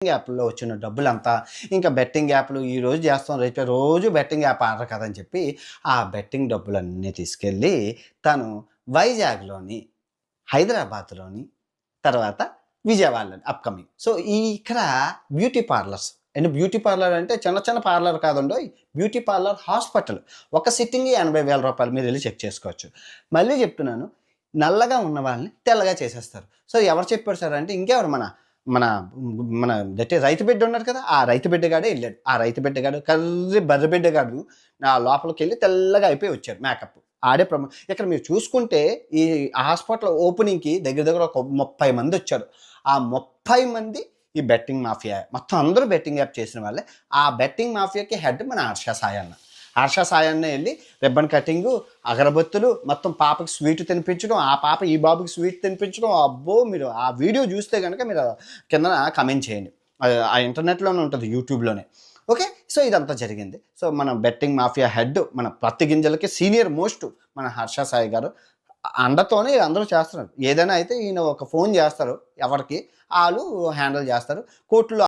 యాప్‌లో వచ్చిన డబ్బులంతా ఇంకా బెట్టింగ్ యాప్‌లు ఈరోజు చేస్తాం, రేపు రోజు బెట్టింగ్ యాప్ ఆడరు కదని చెప్పి, ఆ బెట్టింగ్ డబ్బులన్నీ తీసుకెళ్ళి తను వైజాగ్‌లోని, హైదరాబాద్‌లోని, తర్వాత విజయవాడలోని అప్‌కమింగ్. సో, ఇక్కడ beauty parlours and beauty parlour అంటే చిన్న చిన్న పార్లర్ కాదండోయ్! Beauty parlour hospital. ఒక సిట్టింగ్‌కి రూ. 80,000 మీరెళ్లి చెక్ చేసుకోవచ్చు. మళ్ళీ చెప్తున్నాను, నల్లగా ఉన్న వాళ్ళని తెల్లగా చేసేస్తారు. సో, ఎవరు చెప్పారు సార్ అంటే ఇంకెవరు మన మన మన దట్ రైతు బిడ్డ ఉన్నాడు కదా! ఆ రైతు బిడ్డగాడే ఎళ్ళాడు. ఆ రైతు బిడ్డగాడు కర్రి బర్రె బిడ్డగాడు లోపలికెళ్ళి తెల్లగా అయిపోయి వచ్చాడు మేకప్. ఆడే ఇక్కడ మీరు చూసుకుంటే ఈ హాస్పిటల్ ఓపెనింగ్‌కి దగ్గర దగ్గర ఒక 30 మందొచ్చారు. ఆ 30 మంది ఈ బెట్టింగ్ మాఫియా. మొత్తం అందరూ బెట్టింగ్ యాప్ చేసిన వాళ్ళే. ఆ బెట్టింగ్ మాఫియాకి హెడ్ మన హర్ష సాయి అన్న. హర్ష సాయి అన్న ఎళ్లి రిబ్బన్ కటింగు, అగరబత్తులు, మొత్తం పాపకి స్వీట్ తినిపించడం, ఆ పాప ఈ బాబుకి స్వీట్ తినిపించడం. అబ్బో! మీరు ఆ వీడియో చూస్తే గనక మీరు కిందన కామెంట్ చేయండి. ఆ ఇంటర్నెట్‌లోనే ఉంటది, యూట్యూబ్‌లోనే. ఓకే. సో, ఇదంతా జరిగింది. సో, మన బెట్టింగ్ మాఫియా హెడ్ మన పత్తి గింజలకి సీనియర్ మోస్ట్ మన హర్ష సాయి గారు అండతోనే అందరూ చేస్తున్నారు. ఏదైనా అయితే ఈయన ఒక ఫోన్ చేస్తారు ఎవరికి, ఆళ్ళు హ్యాండిల్ చేస్తారు. కోర్టులో